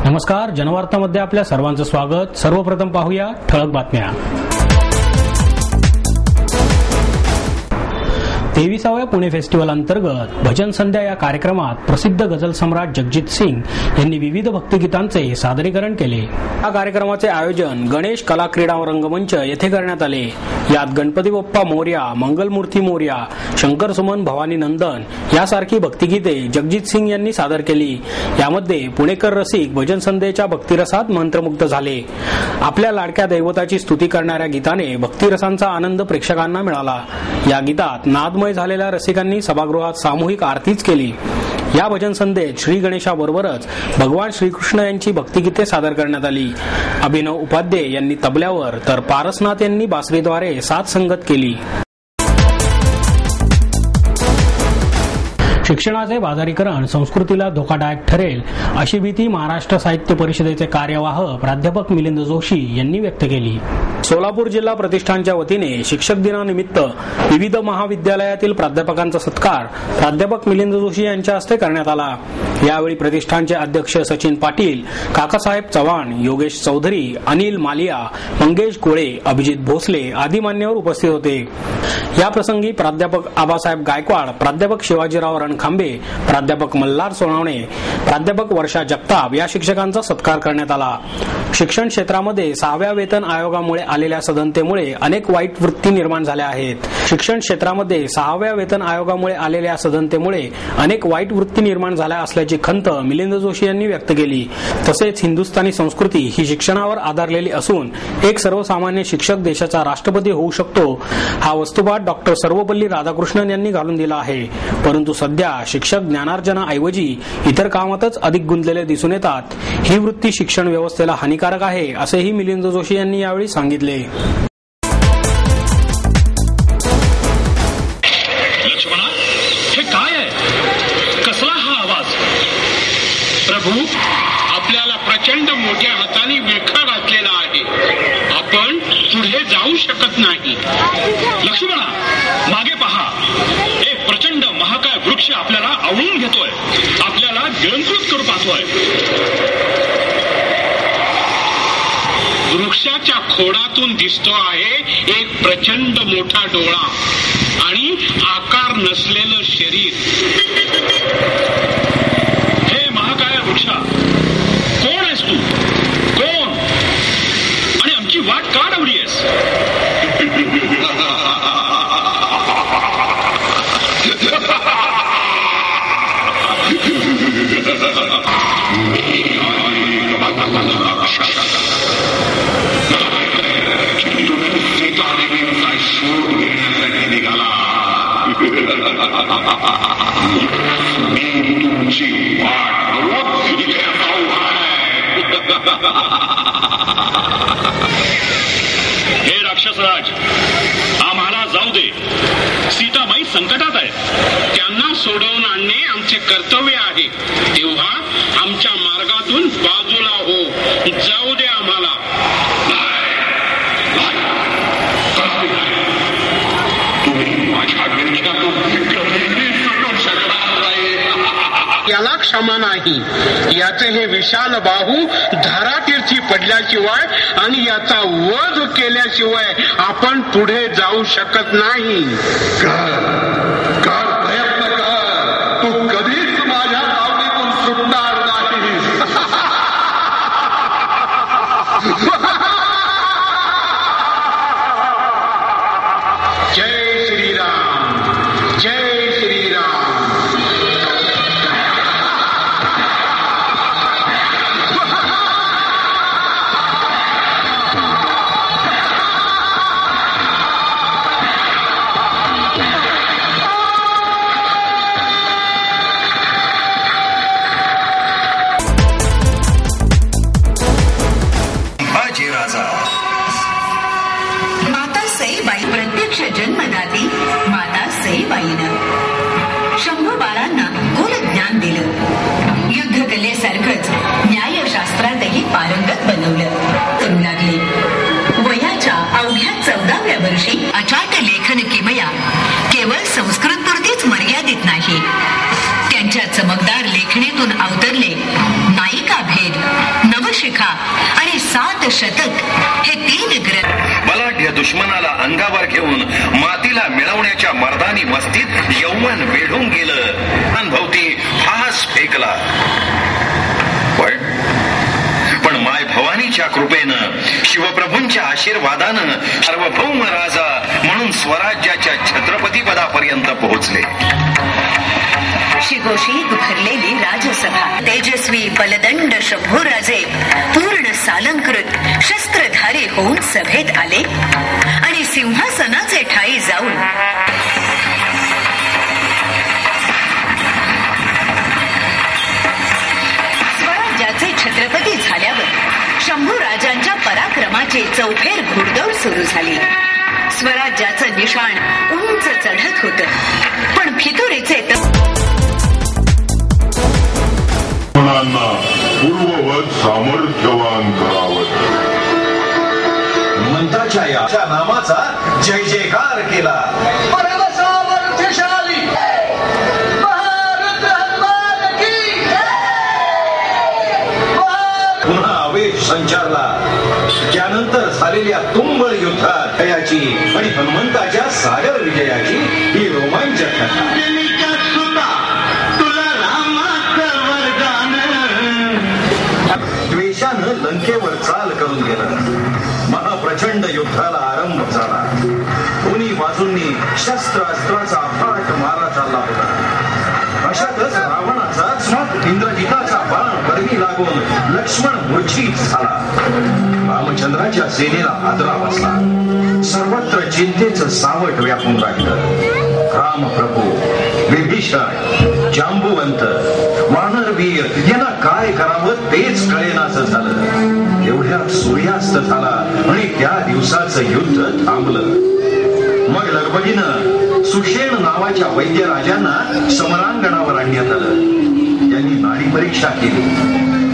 नमस्कार, जनवार्तामध्ये आपल्या सर्वांचं स्वागत। सर्वप्रथम पाहूया ठळक बातम्या। 23व्या पुणे फेस्टिवल अंतर्गत भजन संध्या या कार्यक्रमात प्रसिद्ध गझल सम्राट जगजीत सिंग यांनी विविध भक्तिगीतांचे सादरीकरण केले। या कार्यक्रमाचे आयोजन गणेश कला क्रीडा रंगमंच येथे करण्यात आले। यात गणपती बाप्पा मोरया, मंगलमूर्ती मोरया, शंकर सुमन भवानी नंदन यासारखी भक्तिगीते जगजीत सिंग यांनी सादर केली। यामध्ये पुणेकर रसिक भजन संध्येच्या भक्तिरसात मंत्रमुग्ध झाले। आपल्या लाडक्या दैवताची स्तुती करणाऱ्या गीताने भक्तिरसांचा आनंद प्रेक्षकांना मिळाला। या गीतात नादमय झालेल्या रसिकांनी सभागृहात सामूहिक आरतीच केली। या भजन संध्येत श्री गणेशाबरोबरच भगवान श्रीकृष्ण यांची भक्तिगीते सादर करण्यात आली। अभिनव उपाध्ये यांनी तबल्यावर तर पारसनाथ यांनी बासरीद्वारे साथ संगत केली। शिक्षणाचे बाजारीकरण संस्कृतीला धोकादायक ठरेल अशी भीती महाराष्ट्र साहित्य परिषदेचे कार्यवाह प्राध्यापक मिलिंद जोशी यांनी व्यक्त केली। सोलापूर जिल्हा प्रतिष्ठानच्या वतीने शिक्षक दिनानिमित्त विविध महाविद्यालयातील प्राध्यापकांचा सत्कार प्राध्यापक मिलिंद जोशी यांच्या हस्ते करण्यात आला। यावेळी प्रतिष्ठानचे अध्यक्ष सचिन पाटील, काकासाहेब चव्हाण, योगेश चौधरी, अनिल मालिया, मंगेश कोळे, अभिजित भोसले आदी मान्यवर उपस्थित होते। या प्रसंगी प्राध्यापक आबासाहेब गायकवाड, प्राध्यापक शिवाजीराव रणखांबे, प्राध्यापक मल्हार सोनावणे, प्राध्यापक वर्षा जगताप या शिक्षकांचा सत्कार करण्यात आला। शिक्षण क्षेत्रामध्ये 6व्या वेतन आयोगामुळे आलेल्या सदनतेमुळे अनेक वाईट वृत्ती निर्माण झाल्या आहेत। शिक्षण क्षेत्रामध्ये 6व्या वेतन आयोगामुळे आलेल्या सदनतेमुळे अनेक वाईट वृत्ती निर्माण झाल्या असल्याची खंत मिलिंद जोशी यांनी व्यक्त केली। तसेच हिंदुस्थानी संस्कृती ही शिक्षणावर आधारलेली असून एक सर्वसामान्य शिक्षक देशाचा राष्ट्रपती होऊ शकतो हा वस्तुपाठ डॉक्टर सर्वपल्ली राधाकृष्णन यांनी घालून दिला आहे। परंतु सध्या शिक्षक ज्ञानार्जनाऐवजी इतर कामातच अधिक गुंतलेले दिसून येतात। ही वृत्ती शिक्षण व्यवस्थेला हानिकारक आहे असेही मिलिंद जोशी यांनी यावेळी सांगितले। लक्ष्मणा, हे काय आहे? कसला हा आवाज? प्रभू, आपल्याला प्रचंड मोठ्या हाताने विळखा घातलेला आहे। आपण पुढे जाऊ शकत नाही। लक्ष्मणा, मागे पहा। एक प्रचंड महाकाय वृक्ष आपल्याला आवळून घेतोय, आपल्याला गिळंकृत करू पाहतोय। वृक्षाच्या खोडातून दिसतो आहे एक प्रचंड मोठा डोळा आणि आकार नसलेलं शरीर। हे महाकाय वृक्षा, कोण आहेस तू? कोण? आणि आमची वाट का अडवली आहेस? हे राक्षसराज, आम्हाला जाऊ दे। सीतामाई संकटात आहे, त्यांना सोडवून आणणे आमचे कर्तव्य आहे। तेव्हा आमच्या मार्गातून बाजूला हो, जाऊ दे आम्हाला। याला क्षमा नाही। याचे हे विशाल बाहू धारातीर्थी पडल्याशिवाय आणि याचा वध केल्याशिवाय आपण पुढे जाऊ शकत नाही। कर प्रयत्न कर, तू कधीच माझ्या तावडीतून सुटणार नाही। जय श्रीराम, जय श्रीराम। माता सईबाई प्रत्यक्ष जन्मदाती माता सईबाईनं शंभू बाळांना गोल ज्ञान दिलं। युद्धकलेसारखंच न्यायशास्त्रातही पारंगत बनवलं करू लागले। वयाच्या अवघ्या 14व्या वर्षी अचाट लेखन किमया केवळ संस्कृतपुरतीच मर्यादित नाही, त्यांच्या चमकदार लेखणीतून अवतरले नायिका भेद, शिखा आणि 7 शतक हे 3 ग्रंथ बलाढ्य दुश्मनाला अंगावर घेऊन मातीला मिळवण्याच्या मर्दानी मस्तीत यौवन वेढून गेलं, अनभवती फास फेकला. पण माय भवानीच्या कृपेनं, शिवप्रभूंच्या आशीर्वादानं सार्वभौम राजा म्हणून स्वराज्याच्या छत्रपती पदापर्यंत पोहोचले. शिगोशीत भरलेली राजसभा, तेजस्वी बलदंड शंभूराजे पूर्ण सालंकृत शस्त्रधारी होऊन सभेत आले आणि सिंहासनाचे ठाई जाऊन स्वराज्याचे छत्रपती झाल्यावर शंभूराजांच्या पराक्रमाची चौफेर घोडदौड सुरू झाली. स्वराज्याचं निशाण उंच चढत होतं, पण फितुरीचे पूर्ववत सामर्थ्यवान करावं. मंत्राच्या या नामाचा जय जयकार केला. पुन्हा आवेश संचारला. त्यानंतर झालेल्या तुंबळ युद्धात जयाची आणि हनुमंताच्या सागर विजयाची ही रोमांचक कथा. द्वेषानं लंकेवर चाल करून गेलं. महाप्रचंड युद्धाला आरंभ झाला. दोन्ही बाजूंनी शस्त्रास्त्राचा अफाट मारा चालला होता. अशातच रावणाचा स्मक इंद्रजिताचा बाण बरगी लागून लक्ष्मण मूर्छित झाला. रामचंद्राच्या सेनेला हादरा बसला. सर्वत्र चिंतेचं सावट व्यापून राहिलं. रामप्रभू, विभीषण, जांबुवंत, वानरवीर यांना काय करावं तेच कळेनाचं झालं. एवढ्यात सूर्यास्त झाला आणि त्या दिवसाचं युद्ध थांबलं. मग लगबगीनं सुषेण नावाच्या वैद्यराजांना समरांगणावर आणण्यात आलं. त्यांनी नाडी परीक्षा केली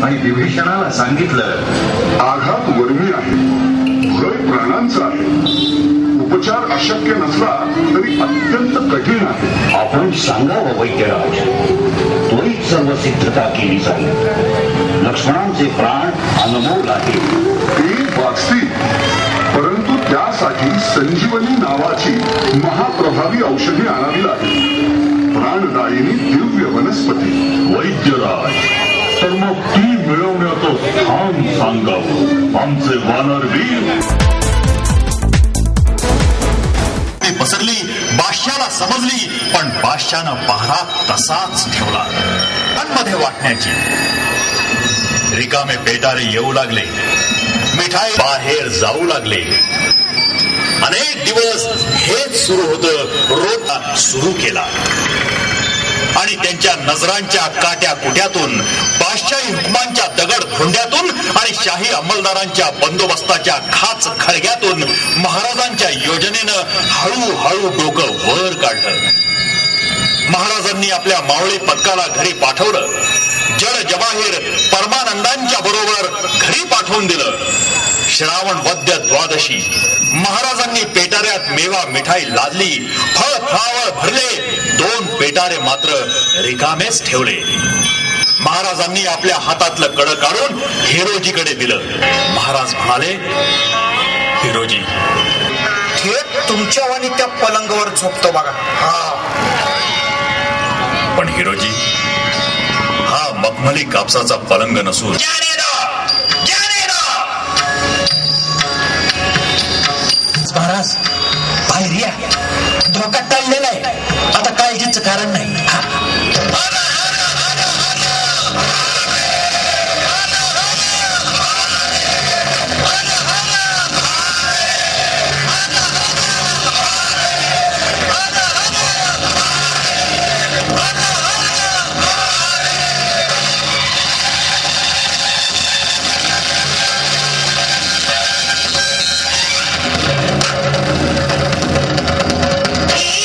आणि विभीषणाला सांगितलं, आघात वर्मी आहे, भय प्राणांचा आहे. उपचार अशक्य नसला तरी अत्यंत कठीण आहे. आपण सांगावं वैद्यराज, त्वरित सर्व सिद्धता केली जाईल. लक्ष्मणांचे प्राण अनमोल आहे. ते वाचतील, परंतु त्यासाठी संजीवनी नावाची महाप्रभावी औषधी आणावी लागेल. प्राणदायिनी दिव्य वनस्पती. वैद्यराज, तर मग ती मिळवण्याचं स्थान सांगावं. आमचे वानरवीर. पसरली, बादशाला समजली, पण बादशानं पहारा तसाच ठेवला. मध्ये वाटण्याची रिकामे पेटारे येऊ लागले. मिठाई बाहेर जाऊ लागले. अनेक दिवस हेच सुरू होतं. रोज सुरू केला आणि त्यांच्या नजरांच्या काट्या कुट्यातून, बादशाही हुकमांच्या दगड धोंड्यातून आणि शाही अंमलदारांच्या बंदोबस्ताच्या खाच खळग्यातून महाराजांच्या योजनेनं हळूहळू डोकं वर काढलं. महाराजांनी आपल्या मावळी पथकाला घरी पाठवलं. जड जवाहीर परमानंदांच्या बरोबर घरी पाठवून दिलं. श्रावण वद्य द्वादशी महाराजांनी पेटाऱ्यात मेवा मिठाई लादली. फळ फळावळ भरले. 2 पेटारे मात्र रिकामेच ठेवले. महाराजांनी आपल्या हातातलं कड काढून हिरोजीकडे दिलं. महाराज म्हणाले, हिरोजी, थेट तुमच्या वाणी त्या पलंगावर झोपतो बघा. पण हिरोजी, हा मखमली कापसाचा पलंग नसून महाराज, बाहेर या. धोका टळलेला आहे. आता काळजीचं कारण नाही.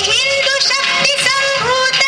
हिंदू शक्ती संभूत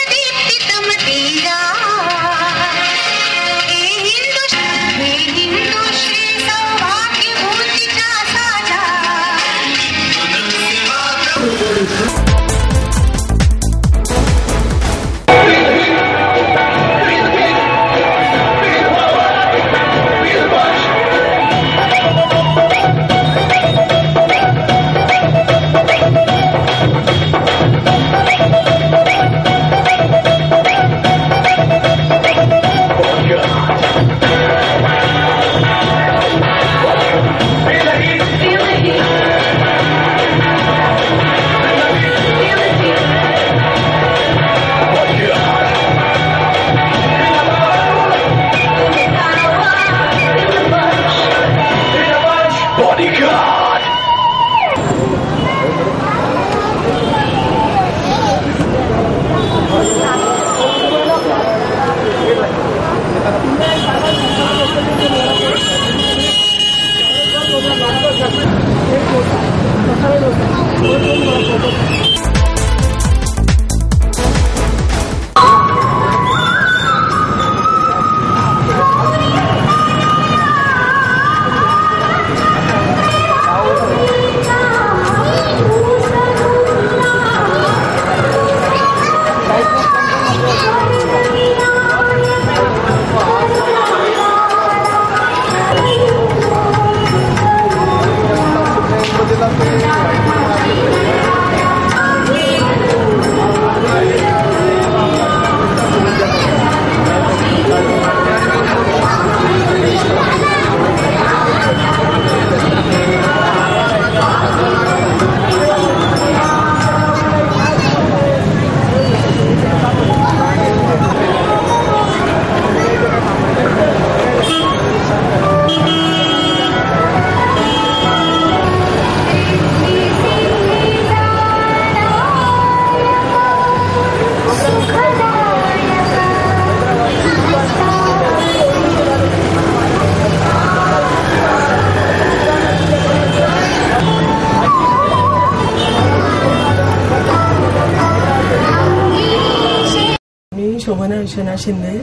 विश्वनाथ शिंदे.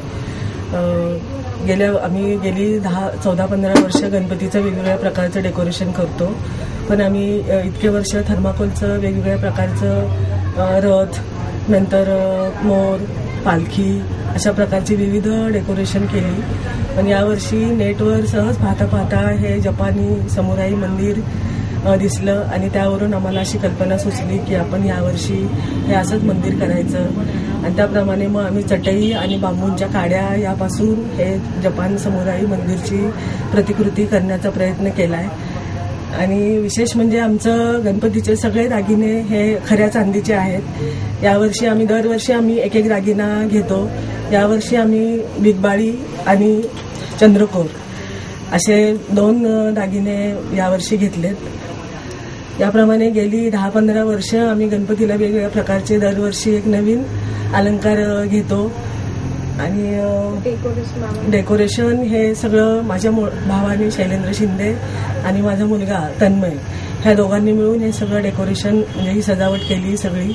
आम्ही गेली 14-15 वर्ष गणपतीचं वेगवेगळ्या प्रकारचं डेकोरेशन करतो. पण आम्ही इतके वर्ष थर्माकोलचं वेगवेगळ्या प्रकारचं रथ, नंतर मोर, पालखी अशा प्रकारची विविध डेकोरेशन केली. पण यावर्षी नेटवर सहज पाहता हे जपानी समुराई मंदिर दिसलं आणि त्यावरून आम्हाला अशी कल्पना सुचली की आपण यावर्षी हे असंच मंदिर करायचं. आणि त्याप्रमाणे मग आम्ही चटई आणि बांबूंच्या काड्या यापासून हे जपान समुराई मंदिरची प्रतिकृती करण्याचा प्रयत्न केला आहे. आणि विशेष म्हणजे आमचं गणपतीचे सगळे दागिने हे खऱ्या चांदीचे आहेत. यावर्षी आम्ही दरवर्षी एक दागिना घेतो. यावर्षी आम्ही बिगबाळी आणि चंद्रकोर असे 2 दागिने यावर्षी घेतलेत. याप्रमाणे गेली 10-15 वर्ष आम्ही गणपतीला वेगवेगळ्या प्रकारचे दरवर्षी एक नवीन अलंकार घेतो. आणि डेकोरेशन हे सगळं माझ्या भावाने शैलेंद्र शिंदे आणि माझा मुलगा तन्मय ह्या दोघांनी मिळून हे सगळं डेकोरेशन म्हणजे ही सजावट केली सगळी.